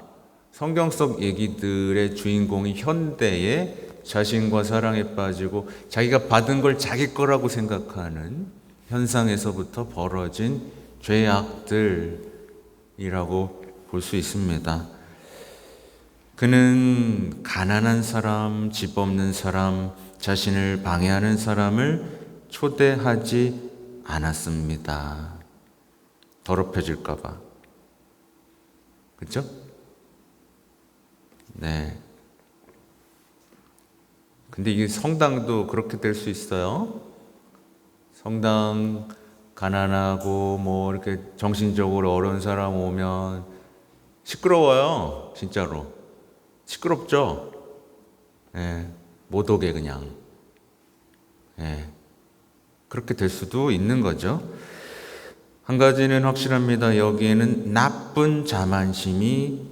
성경 속 얘기들의 주인공이 현대에 자신과 사랑에 빠지고 자기가 받은 걸 자기 거라고 생각하는 현상에서부터 벌어진 죄악들이라고 볼 수 있습니다. 그는 가난한 사람, 집 없는 사람, 자신을 방해하는 사람을 초대하지 않았습니다. 더럽혀질까봐. 그렇죠? 네. 근데 이게 성당도 그렇게 될 수 있어요. 성당 가난하고 뭐 이렇게 정신적으로 어려운 사람 오면 시끄러워요. 진짜로. 시끄럽죠? 예. 못 오게 그냥. 예. 그렇게 될 수도 있는 거죠. 한 가지는 확실합니다. 여기에는 나쁜 자만심이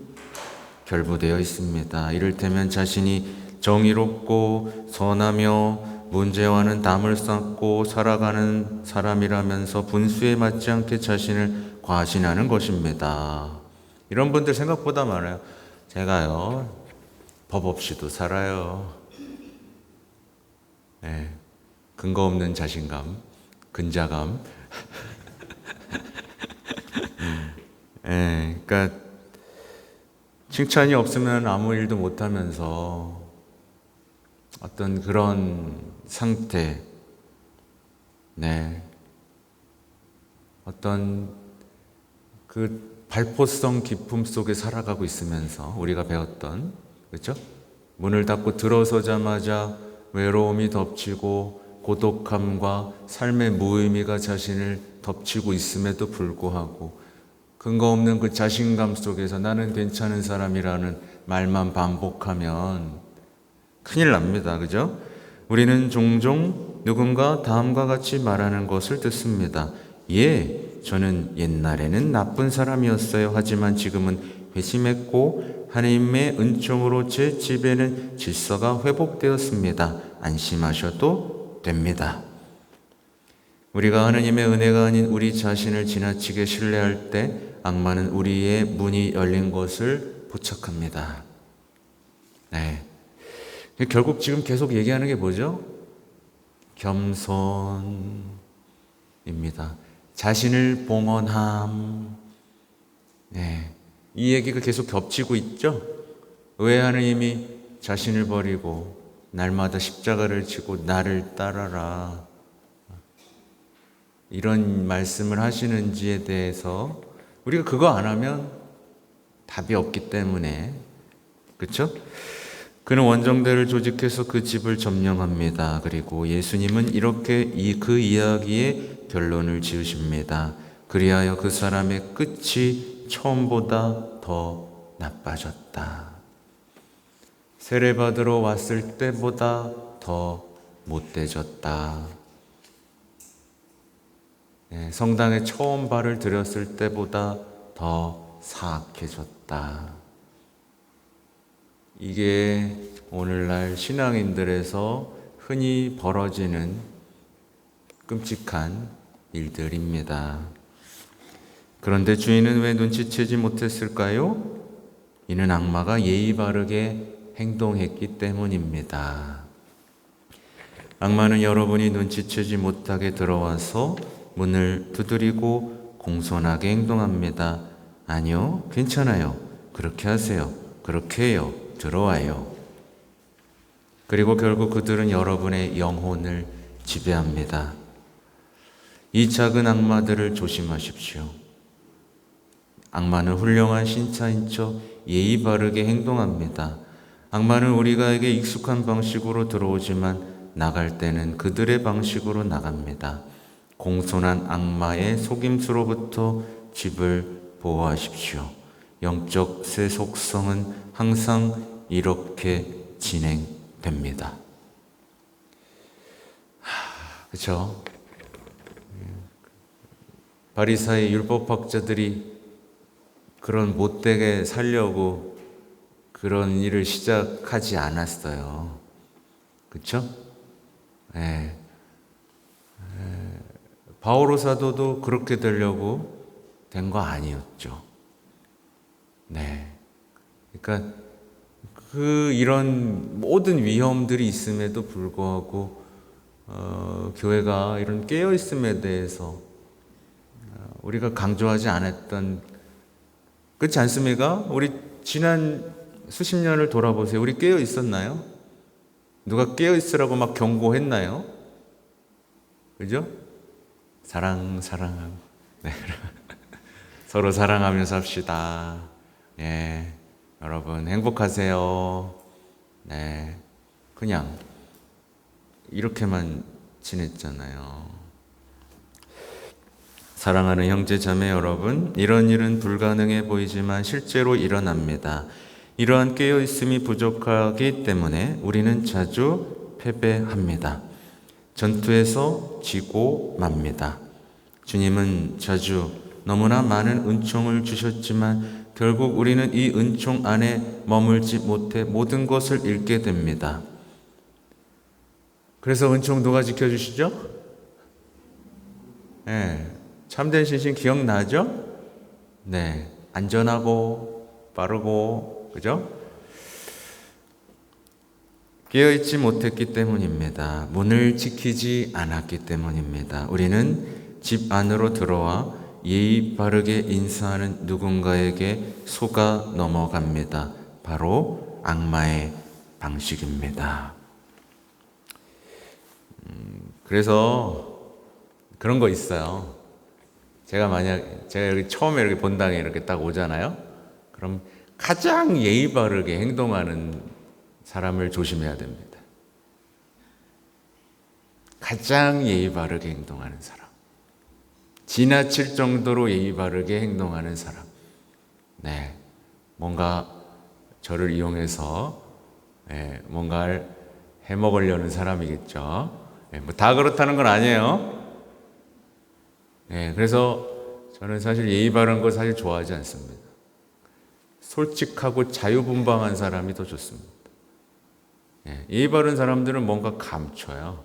결부되어 있습니다. 이를테면 자신이 정의롭고 선하며 문제와는 담을 쌓고 살아가는 사람이라면서 분수에 맞지 않게 자신을 과신하는 것입니다. 이런 분들 생각보다 많아요. 제가요, 법 없이도 살아요. 네, 근거 없는 자신감, 근자감. 네, 그러니까 칭찬이 없으면 아무 일도 못하면서 어떤 그런 상태, 네, 어떤 그 발포성 기품 속에 살아가고 있으면서 우리가 배웠던, 그렇죠? 문을 닫고 들어서자마자 외로움이 덮치고 고독함과 삶의 무의미가 자신을 덮치고 있음에도 불구하고 근거 없는 그 자신감 속에서 나는 괜찮은 사람이라는 말만 반복하면 큰일 납니다. 그죠? 우리는 종종 누군가 다음과 같이 말하는 것을 듣습니다. 예, 저는 옛날에는 나쁜 사람이었어요. 하지만 지금은 회심했고 하나님의 은총으로 제 집에는 질서가 회복되었습니다. 안심하셔도 됩니다. 우리가 하나님의 은혜가 아닌 우리 자신을 지나치게 신뢰할 때 악마는 우리의 문이 열린 것을 포착합니다. 네. 결국 지금 계속 얘기하는 게 뭐죠? 겸손입니다. 자신을 봉헌함. 네. 이 얘기가 계속 겹치고 있죠? 왜 하나님이 자신을 버리고 날마다 십자가를 지고 나를 따라라 이런 말씀을 하시는지에 대해서 우리가 그거 안 하면 답이 없기 때문에, 그렇죠? 그는 원정대를 조직해서 그 집을 점령합니다. 그리고 예수님은 이렇게 그 이야기의 결론을 지으십니다. 그리하여 그 사람의 끝이 처음보다 더 나빠졌다. 세례받으러 왔을 때보다 더 못돼졌다. 성당에 처음 발을 들였을 때보다 더 사악해졌다. 이게 오늘날 신앙인들에서 흔히 벌어지는 끔찍한 일들입니다. 그런데 주인은 왜 눈치채지 못했을까요? 이는 악마가 예의 바르게 행동했기 때문입니다. 악마는 여러분이 눈치채지 못하게 들어와서 문을 두드리고 공손하게 행동합니다. 아니요, 괜찮아요. 그렇게 하세요. 그렇게 해요. 들어와요. 그리고 결국 그들은 여러분의 영혼을 지배합니다. 이 작은 악마들을 조심하십시오. 악마는 훌륭한 신차인 척 예의 바르게 행동합니다. 악마는 우리가에게 익숙한 방식으로 들어오지만 나갈 때는 그들의 방식으로 나갑니다. 공손한 악마의 속임수로부터 집을 보호하십시오. 영적 새 속성은 항상 이렇게 진행됩니다. 그렇죠? 바리사의 율법학자들이 그런 못되게 살려고 그런 일을 시작하지 않았어요. 그렇죠? 네. 바오로 사도도 그렇게 되려고 된 거 아니었죠. 네. 그러니까 이런 모든 위험들이 있음에도 불구하고 교회가 이런 깨어 있음에 대해서 우리가 강조하지 않았던, 그렇지 않습니까? 우리 지난 수십 년을 돌아보세요. 우리 깨어 있었나요? 누가 깨어 있으라고 막 경고했나요? 그죠? 사랑하고 네. 서로 사랑하며 삽시다. 예, 여러분 행복하세요. 네, 그냥 이렇게만 지냈잖아요. 사랑하는 형제 자매 여러분, 이런 일은 불가능해 보이지만 실제로 일어납니다. 이러한 깨어있음이 부족하기 때문에 우리는 자주 패배합니다. 전투에서 지고 맙니다. 주님은 자주 너무나 많은 은총을 주셨지만 결국 우리는 이 은총 안에 머물지 못해 모든 것을 잃게 됩니다. 그래서 은총 누가 지켜주시죠? 네, 참된 신신 기억나죠? 네, 안전하고 빠르고, 그죠? 깨어있지 못했기 때문입니다. 문을 지키지 않았기 때문입니다. 우리는 집 안으로 들어와 예의 바르게 인사하는 누군가에게 속아 넘어갑니다. 바로 악마의 방식입니다. 그래서 그런 거 있어요. 제가 여기 처음에 이렇게 본당에 이렇게 딱 오잖아요. 그럼 가장 예의 바르게 행동하는 사람을 조심해야 됩니다. 가장 예의 바르게 행동하는 사람. 지나칠 정도로 예의 바르게 행동하는 사람. 네. 뭔가 저를 이용해서 뭔가를 해먹으려는 사람이겠죠. 뭐 다 그렇다는 건 아니에요. 그래서 저는 사실 예의 바른 거 사실 좋아하지 않습니다. 솔직하고 자유분방한 사람이 더 좋습니다. 예의 바른 사람들은 뭔가 감춰요.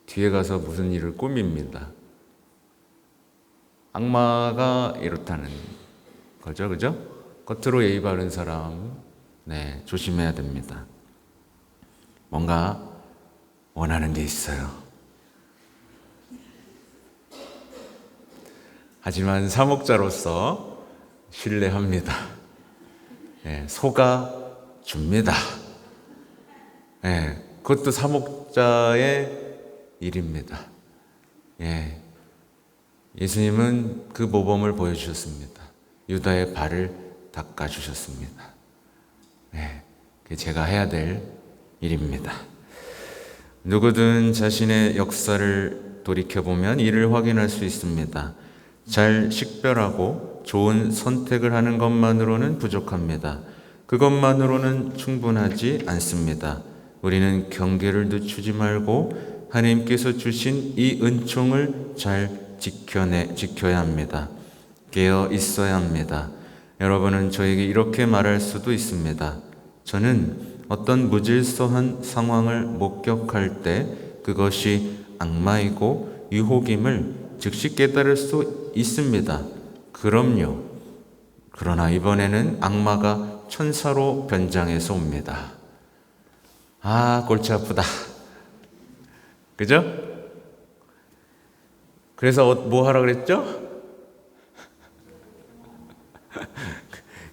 뒤에 가서 무슨 일을 꾸밉니다. 악마가 이렇다는 거죠, 그죠? 겉으로 예의 바른 사람, 조심해야 됩니다. 뭔가 원하는 게 있어요. 하지만 사목자로서 신뢰합니다. 속아 줍니다. 그것도 사목자의 일입니다. 예수님은 그 모범을 보여주셨습니다. 유다의 발을 닦아주셨습니다. 그게 제가 해야 될 일입니다. 누구든 자신의 역사를 돌이켜보면 이를 확인할 수 있습니다. 잘 식별하고 좋은 선택을 하는 것만으로는 부족합니다. 그것만으로는 충분하지 않습니다. 우리는 경계를 늦추지 말고 하나님께서 주신 이 은총을 잘 지켜야 합니다. 깨어 있어야 합니다. 여러분은 저에게 이렇게 말할 수도 있습니다. 저는 어떤 무질서한 상황을 목격할 때 그것이 악마이고 유혹임을 즉시 깨달을 수 있습니다. 그럼요. 그러나 이번에는 악마가 천사로 변장해서 옵니다. 골치 아프다. 그죠? 그래서 뭐 하라 그랬죠?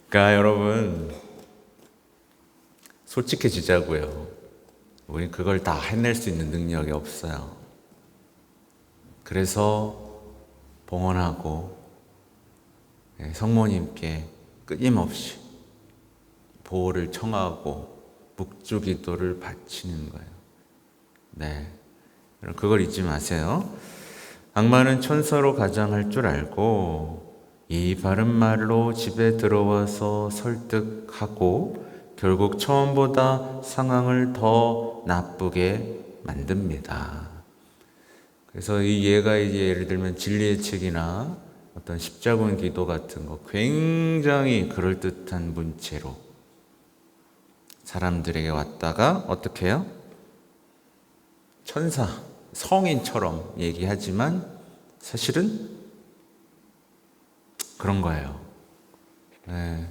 그러니까 여러분 솔직해지자고요. 우린 그걸 다 해낼 수 있는 능력이 없어요. 그래서 봉헌하고 성모님께 끊임없이 보호를 청하고 묵주기도를 바치는 거예요. 그걸 잊지 마세요. 악마는 천사로 가장할 줄 알고 이 바른 말로 집에 들어와서 설득하고 결국 처음보다 상황을 더 나쁘게 만듭니다. 그래서 이 예가 이제 예를 들면 진리의 책이나 어떤 십자군 기도 같은 거 굉장히 그럴듯한 문체로 사람들에게 왔다가 어떻게 해요? 천사, 성인처럼 얘기하지만 사실은 그런 거예요. 네.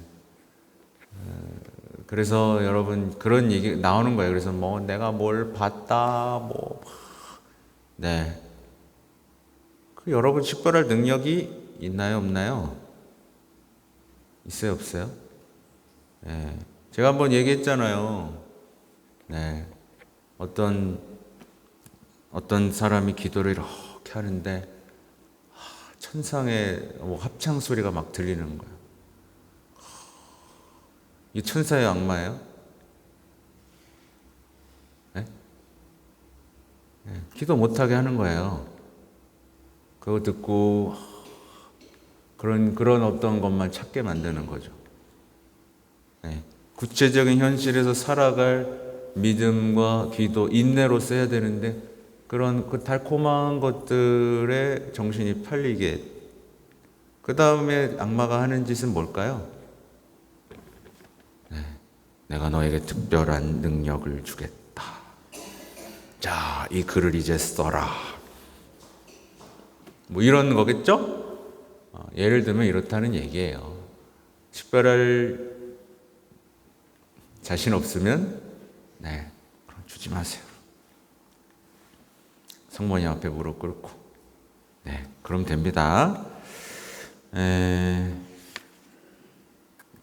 그래서 여러분 그런 얘기 나오는 거예요. 그래서 뭐 내가 뭘 봤다 뭐 네. 그 여러분 식별할 능력이 있나요, 없나요? 있어요, 없어요? 네. 제가 한번 얘기했잖아요. 네. 어떤 사람이 기도를 이렇게 하는데 천상의 합창 소리가 막 들리는 거예요. 이 천사의 악마예요? 네? 네. 기도 못하게 하는 거예요. 그거 듣고 그런 어떤 것만 찾게 만드는 거죠. 네. 구체적인 현실에서 살아갈 믿음과 기도, 인내로 써야 되는데 그런 그 달콤한 것들에 정신이 팔리게. 그 다음에 악마가 하는 짓은 뭘까요? 네. 내가 너에게 특별한 능력을 주겠다. 자, 이 글을 이제 써라. 뭐 이런 거겠죠? 예를 들면 이렇다는 얘기예요. 식별할 자신 없으면 네, 그럼 주지 마세요. 성모님 앞에 무릎 꿇고 네, 그럼 됩니다.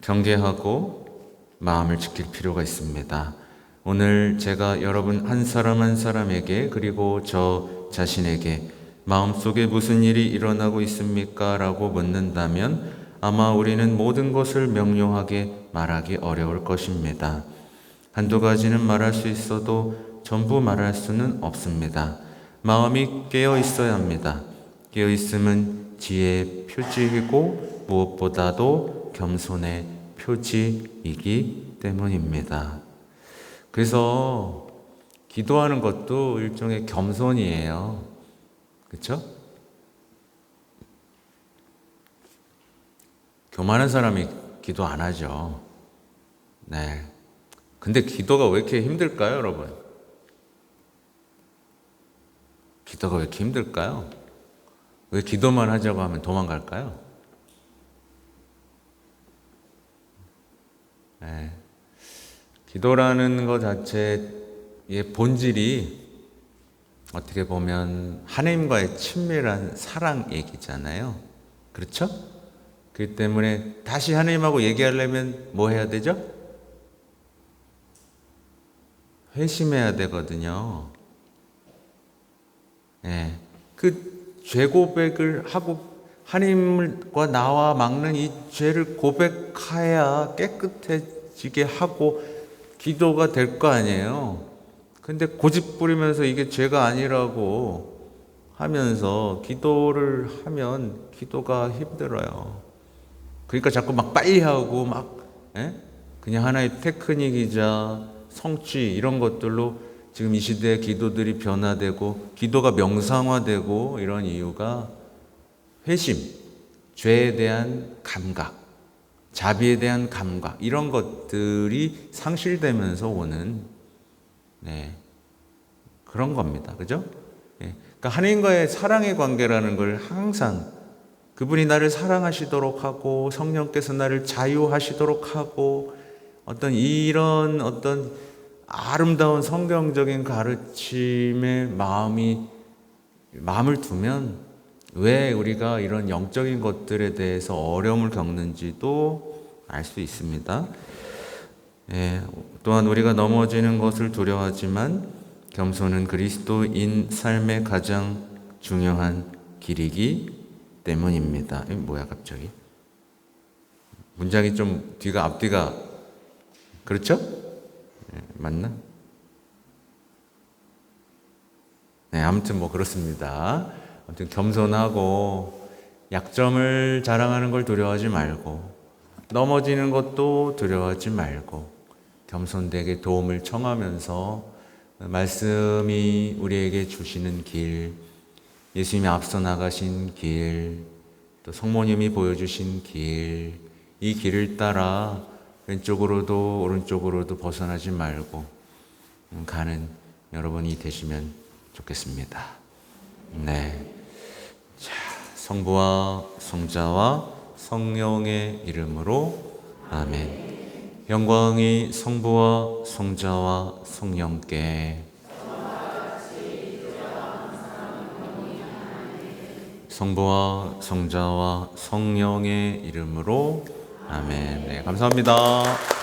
경계하고 마음을 지킬 필요가 있습니다. 오늘 제가 여러분 한 사람 한 사람에게 그리고 저 자신에게 마음속에 무슨 일이 일어나고 있습니까? 라고 묻는다면 아마 우리는 모든 것을 명료하게 말하기 어려울 것입니다. 한두 가지는 말할 수 있어도 전부 말할 수는 없습니다. 마음이 깨어 있어야 합니다. 깨어 있음은 지혜의 표지이고 무엇보다도 겸손의 표지이기 때문입니다. 그래서 기도하는 것도 일종의 겸손이에요. 그렇죠? 교만한 사람이 기도 안 하죠. 네. 근데 기도가 왜 이렇게 힘들까요, 여러분? 기도가 왜 이렇게 힘들까요? 왜 기도만 하자고 하면 도망갈까요? 네. 기도라는 것 자체의 본질이 어떻게 보면 하나님과의 친밀한 사랑 얘기잖아요. 그렇죠? 그렇기 때문에 다시 하나님하고 얘기하려면 뭐 해야 되죠? 회심해야 되거든요. 네. 그 죄 고백을 하고 하나님과 나와 막는 이 죄를 고백해야 깨끗해지게 하고 기도가 될 거 아니에요. 근데 고집 부리면서 이게 죄가 아니라고 하면서 기도를 하면 기도가 힘들어요. 그러니까 자꾸 막 빨리 하고 막 그냥 하나의 테크닉이자 성취 이런 것들로 지금 이 시대의 기도들이 변화되고 기도가 명상화되고 이런 이유가 회심, 죄에 대한 감각, 자비에 대한 감각 이런 것들이 상실되면서 오는 그런 겁니다. 그죠? 그러니까 하나님과의 사랑의 관계라는 걸 항상 그분이 나를 사랑하시도록 하고 성령께서 나를 자유하시도록 하고 이런 아름다운 성경적인 가르침에 마음을 두면 왜 우리가 이런 영적인 것들에 대해서 어려움을 겪는지도 알 수 있습니다. 또한 우리가 넘어지는 것을 두려워하지만 겸손은 그리스도인 삶의 가장 중요한 길이기 때문입니다. 뭐야 갑자기? 문장이 좀 앞뒤가 그렇죠? 맞나? 네, 아무튼 뭐 그렇습니다. 아무튼 겸손하고 약점을 자랑하는 걸 두려워하지 말고 넘어지는 것도 두려워하지 말고 겸손되게 도움을 청하면서 말씀이 우리에게 주시는 길, 예수님이 앞서 나가신 길, 또 성모님이 보여주신 길, 이 길을 따라 왼쪽으로도 오른쪽으로도 벗어나지 말고 가는 여러분이 되시면 좋겠습니다. 네. 자, 성부와 성자와 성령의 이름으로 아멘. 영광이 성부와 성자와 성령께 성부와 성자와 성령의 이름으로 아멘. 네, 감사합니다.